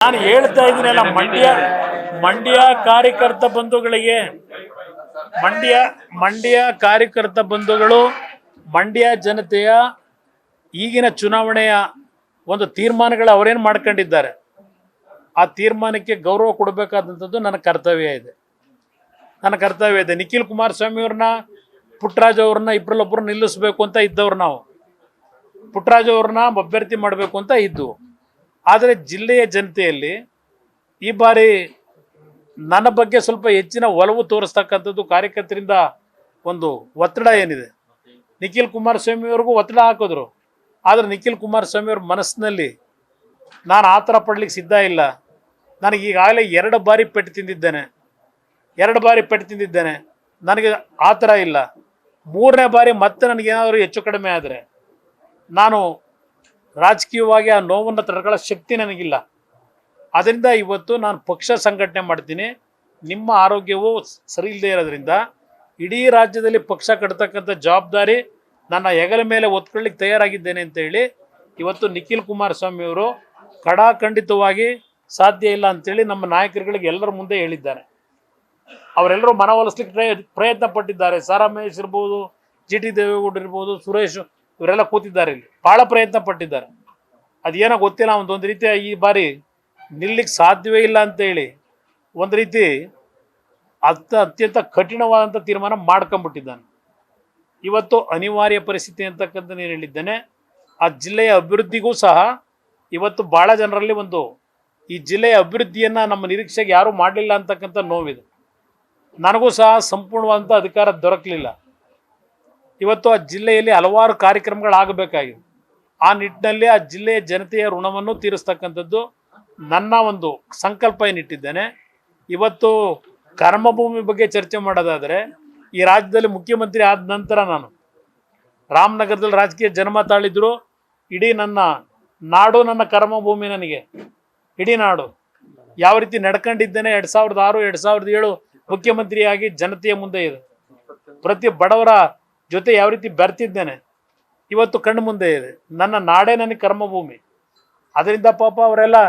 ನಾನು ಹೇಳ್ತಾ ಇದ್ದೀನಲ್ಲ, ಮಂಡ್ಯ ಕಾರ್ಯಕರ್ತ ಬಂಧುಗಳಿಗೆ, ಮಂಡ್ಯ ಕಾರ್ಯಕರ್ತ ಬಂಧುಗಳು, ಮಂಡ್ಯ ಜನತೆಯ ಈಗಿನ ಚುನಾವಣೆಯ ಒಂದು ತೀರ್ಮಾನಗಳು ಅವರೇನು ಮಾಡ್ಕೊಂಡಿದ್ದಾರೆ, ಆ ತೀರ್ಮಾನಕ್ಕೆ ಗೌರವ ಕೊಡಬೇಕಾದಂಥದ್ದು ನನ್ನ ಕರ್ತವ್ಯ ಇದೆ. ನಿಖಿಲ್ ಕುಮಾರಸ್ವಾಮಿ ಅವ್ರನ್ನ, ಪುಟ್ಟರಾಜು ಅವ್ರನ್ನ ಇಬ್ಬರಲ್ಲೊಬ್ಬರು ನಿಲ್ಲಿಸಬೇಕು ಅಂತ ಇದ್ದವ್ರು ನಾವು. ಪುಟ್ಟರಾಜು ಅವ್ರನ್ನ ಅಭ್ಯರ್ಥಿ ಮಾಡಬೇಕು ಅಂತ ಇದ್ದು. ಆದರೆ ಜಿಲ್ಲೆಯ ಜನತೆಯಲ್ಲಿ ಈ ಬಾರಿ ನನ್ನ ಬಗ್ಗೆ ಸ್ವಲ್ಪ ಹೆಚ್ಚಿನ ಒಲವು ತೋರಿಸ್ತಕ್ಕಂಥದ್ದು ಕಾರ್ಯಕರ್ತರಿಂದ ಒಂದು ಒತ್ತಡ ಏನಿದೆ. ನಿಖಿಲ್ ಕುಮಾರಸ್ವಾಮಿ ಅವ್ರಿಗೂ ಒತ್ತಡ ಹಾಕಿದ್ರು. ಆದರೆ ನಿಖಿಲ್ ಕುಮಾರಸ್ವಾಮಿ ಅವ್ರ ಮನಸ್ಸಿನಲ್ಲಿ ನಾನು ಆ ಥರ ಪಡ್ಲಿಕ್ಕೆ ಸಿದ್ಧ ಇಲ್ಲ. ನನಗೆ ಈಗಾಗಲೇ 2 ಬಾರಿ ಪೆಟ್ಟು ತಿಂದಿದ್ದೇನೆ. ನನಗೆ ಆ ಥರ ಇಲ್ಲ. 3ನೇ ಬಾರಿ ಮತ್ತೆ ನನಗೇನಾದರೂ ಹೆಚ್ಚು ಕಡಿಮೆ ಆದರೆ ನಾನು ರಾಜಕೀಯವಾಗಿ ಆ ನೋವನ್ನು ತಡ್ಕೊಳ್ಳೋ ಶಕ್ತಿ ನನಗಿಲ್ಲ. ಅದರಿಂದ ಇವತ್ತು ನಾನು ಪಕ್ಷ ಸಂಘಟನೆ ಮಾಡ್ತೀನಿ. ನಿಮ್ಮ ಆರೋಗ್ಯವು ಸರಿ ಇಲ್ಲದೆ ಇರೋದ್ರಿಂದ ಇಡೀ ರಾಜ್ಯದಲ್ಲಿ ಪಕ್ಷ ಕಟ್ತಕ್ಕಂಥ ಜವಾಬ್ದಾರಿ ನನ್ನ ಹೆಗಲ ಮೇಲೆ ಒತ್ಕೊಳ್ಳಿಕ್ಕೆ ತಯಾರಾಗಿದ್ದೇನೆ ಅಂತ ಹೇಳಿ ಇವತ್ತು ನಿಖಿಲ್ ಕುಮಾರಸ್ವಾಮಿ ಅವರು ಖಂಡಿತವಾಗಿ ಸಾಧ್ಯ ಇಲ್ಲ ಅಂತೇಳಿ ನಮ್ಮ ನಾಯಕರುಗಳಿಗೆ ಎಲ್ಲರ ಮುಂದೆ ಹೇಳಿದ್ದಾರೆ. ಅವರೆಲ್ಲರೂ ಮನವೊಲಿಸ್ಲಿಕ್ಕೆ ಪ್ರಯತ್ನ ಪಟ್ಟಿದ್ದಾರೆ. ಸಾರಾ ಮಹೇಶ್ ಇರ್ಬೋದು, GT ದೇವೇಗೌಡರು ಇರ್ಬೋದು, ಸುರೇಶ್ ಇವರೆಲ್ಲ ಕೂತಿದ್ದಾರೆ, ಇಲ್ಲಿ ಭಾಳ ಪ್ರಯತ್ನ ಪಟ್ಟಿದ್ದಾರೆ. ಅದೇನೋ ಗೊತ್ತಿಲ್ಲ, ಒಂದು ರೀತಿಯ ಈ ಬಾರಿ ನಿಲ್ಲಿಕ್ಕೆ ಸಾಧ್ಯವೇ ಇಲ್ಲ ಅಂತೇಳಿ ಒಂದು ರೀತಿ ಅತ್ಯಂತ ಕಠಿಣವಾದಂಥ ತೀರ್ಮಾನ ಮಾಡ್ಕೊಂಬಿಟ್ಟಿದ್ದಾನೆ. ಇವತ್ತು ಅನಿವಾರ್ಯ ಪರಿಸ್ಥಿತಿ ಅಂತಕ್ಕಂಥ ನಾನು ಹೇಳಿದ್ದೇನೆ. ಆ ಜಿಲ್ಲೆಯ ಅಭಿವೃದ್ಧಿಗೂ ಸಹ ಇವತ್ತು ಭಾಳ ಜನರಲ್ಲಿ ಈ ಜಿಲ್ಲೆಯ ಅಭಿವೃದ್ಧಿಯನ್ನು ನಮ್ಮ ನಿರೀಕ್ಷೆಗೆ ಯಾರೂ ಮಾಡಲಿಲ್ಲ ಅಂತಕ್ಕಂಥ ನೋವಿದೆ. ನನಗೂ ಸಹ ಸಂಪೂರ್ಣವಾದಂಥ ಅಧಿಕಾರ ದೊರಕಲಿಲ್ಲ. ಇವತ್ತು ಆ ಜಿಲ್ಲೆಯಲ್ಲಿ ಹಲವಾರು ಕಾರ್ಯಕ್ರಮಗಳಾಗಬೇಕಾಗಿದೆ. ಆ ನಿಟ್ಟಿನಲ್ಲಿ ಆ ಜಿಲ್ಲೆಯ ಜನತೆಯ ಋಣವನ್ನು ತೀರಿಸ್ತಕ್ಕಂಥದ್ದು ನನ್ನ ಒಂದು ಸಂಕಲ್ಪ ಏನಿಟ್ಟಿದ್ದೇನೆ. ಇವತ್ತು ಕರ್ಮಭೂಮಿ ಬಗ್ಗೆ ಚರ್ಚೆ ಮಾಡೋದಾದರೆ, ಈ ರಾಜ್ಯದಲ್ಲಿ ಮುಖ್ಯಮಂತ್ರಿ ಆದ ನಂತರ ನಾನು ರಾಮನಗರದಲ್ಲಿ ರಾಜಕೀಯ ಜನ್ಮ ತಾಳಿದ್ರು. ಇಡೀ ನನ್ನ ನಾಡು ನನ್ನ ಕರ್ಮಭೂಮಿ. ನನಗೆ ಇಡೀ ನಾಡು ಯಾವ ರೀತಿ ನಡ್ಕೊಂಡಿದ್ದೇನೆ 2006, 2007 ಮುಖ್ಯಮಂತ್ರಿಯಾಗಿ ಜನತೆಯ ಮುಂದೆ ಇದೆ. ಪ್ರತಿ ಬಡವರ ಜೊತೆ ಯಾವ ರೀತಿ ಬೆರ್ತಿದ್ದೇನೆ ಇವತ್ತು ಕಣ್ಣು ಮುಂದೆ ಇದೆ. ನನ್ನ ನಾಡೇ ನನಗೆ ಕರ್ಮಭೂಮಿ. ಅದರಿಂದ ಪಾಪ ಅವರೆಲ್ಲ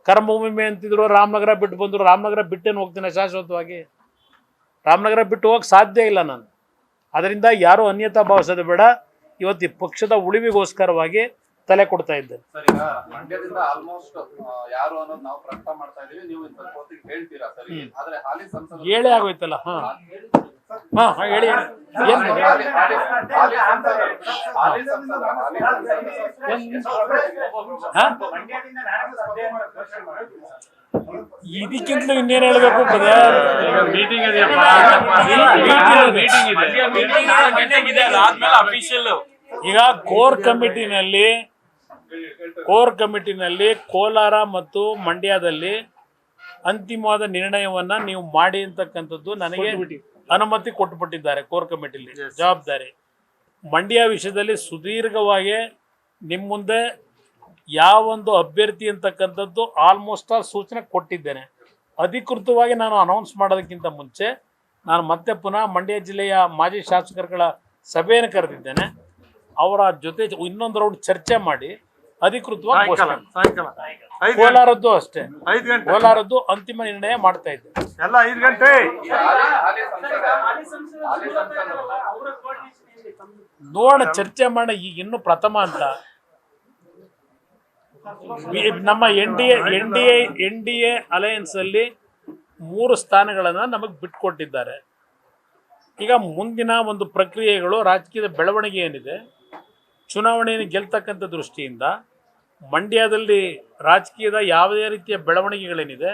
ಕರ್ಮಭೂಮಿ ಅಂತಿದ್ರು. ರಾಮನಗರ ಬಿಟ್ಟು ಬಂದರು. ರಾಮನಗರ ಬಿಟ್ಟೇನು ಹೋಗ್ತೇನೆ ಶಾಶ್ವತವಾಗಿ? ರಾಮನಗರ ಬಿಟ್ಟು ಹೋಗಕ್ಕೆ ಸಾಧ್ಯ ಇಲ್ಲ ನಾನು. ಅದರಿಂದ ಯಾರೂ ಅನ್ಯತಾ ಭಾವಿಸೋದು ಬೇಡ. ಇವತ್ತು ಈ ಪಕ್ಷದ ಉಳಿವಿಗೋಸ್ಕರವಾಗಿ ತಲೆ ಕೊಡ್ತಾ ಇದ್ದೇನೆ. ಹೇಳೇ ಆಗೋಯ್ತಲ್ಲ. ಹೇಳಿ. ಇದಕ್ಕಿಂತಲೂ ಇನ್ನೇನು ಹೇಳಬೇಕು? ಈಗ ಕೋರ್ ಕಮಿಟಿನಲ್ಲಿ ಕೋಲಾರ ಮತ್ತು ಮಂಡ್ಯದಲ್ಲಿ ಅಂತಿಮವಾದ ನಿರ್ಣಯವನ್ನ ನೀವು ಮಾಡಿ ಅಂತಕ್ಕಂಥದ್ದು ನನಗೆ ಅನುಮತಿ ಕೊಟ್ಟುಬಿಟ್ಟಿದ್ದಾರೆ. ಕೋರ್ ಕಮಿಟಿಲಿ ಜವಾಬ್ದಾರಿ. ಮಂಡ್ಯ ವಿಷಯದಲ್ಲಿ ಸುದೀರ್ಘವಾಗಿ ನಿಮ್ಮ ಮುಂದೆ ಯಾವೊಂದು ಅಭ್ಯರ್ಥಿ ಅಂತಕ್ಕಂಥದ್ದು ಆಲ್ಮೋಸ್ಟ್ ಆಲ್ ಸೂಚನೆ ಕೊಟ್ಟಿದ್ದೇನೆ. ಅಧಿಕೃತವಾಗಿ ನಾನು ಅನೌನ್ಸ್ ಮಾಡೋದಕ್ಕಿಂತ ಮುಂಚೆ ನಾನು ಮತ್ತೆ ಪುನಃ ಮಂಡ್ಯ ಜಿಲ್ಲೆಯ ಮಾಜಿ ಶಾಸಕರುಗಳ ಸಭೆಯನ್ನು ಕರೆದಿದ್ದೇನೆ. ಅವರ ಜೊತೆ ಇನ್ನೊಂದು ರೌಂಡ್ ಚರ್ಚೆ ಮಾಡಿ ಅಧಿಕೃತವಾಗಿ ಕೋಲಾರದ್ದು ಅಷ್ಟೇ, ಕೋಲಾರದ್ದು ಅಂತಿಮ ನಿರ್ಣಯ ಮಾಡ್ತಾ ಇದ್ದೆ. ಎಲ್ಲ 5 ಗಂಟೆ ನೋಡೋಣ, ಚರ್ಚೆ ಮಾಡೋಣ. ಈಗ ಇನ್ನು ಪ್ರಥಮ ಅಂತ ನಮ್ಮ ಎನ್ ಡಿ ಎ ಅಲಯನ್ಸ್ ಅಲ್ಲಿ 3 ಸ್ಥಾನಗಳನ್ನು ನಮಗೆ ಬಿಟ್ಕೊಟ್ಟಿದ್ದಾರೆ. ಈಗ ಮುಂದಿನ ಒಂದು ಪ್ರಕ್ರಿಯೆಗಳು, ರಾಜಕೀಯದ ಬೆಳವಣಿಗೆ ಏನಿದೆ, ಚುನಾವಣೆಯನ್ನು ಗೆಲ್ತಕ್ಕಂಥ ದೃಷ್ಟಿಯಿಂದ ಮಂಡ್ಯದಲ್ಲಿ ರಾಜಕೀಯದ ಯಾವುದೇ ರೀತಿಯ ಬೆಳವಣಿಗೆಗಳೇನಿದೆ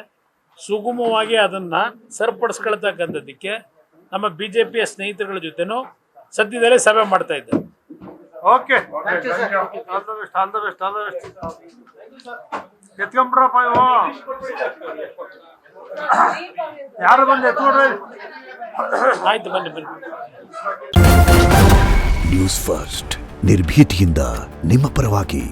ಸುಗಮವಾಗಿ ಅದನ್ನು ಸರಿಪಡಿಸ್ಕೊಳ್ತಕ್ಕಂಥದ್ದಕ್ಕೆ ನಮ್ಮ BJPಯ ಸ್ನೇಹಿತರುಗಳ ಜೊತೆನೂ ಸದ್ಯದಲ್ಲೇ ಸಭೆ ಮಾಡ್ತಾ ಇದ್ದೇವೆ. ಓಕೆ, ಎತ್ಕೊಂಡ್ರಪ್ಪ ಇವು ಯಾರು ಬಂದು ಎತ್ಕೊಡ್ರಿ. ಆಯ್ತು, ಬನ್ನಿ. ನ್ಯೂಸ್ ಫಸ್ಟ್, ನಿರ್ಭೀತಿಯಿಂದ ನಿಮ್ಮ ಪರವಾಗಿ.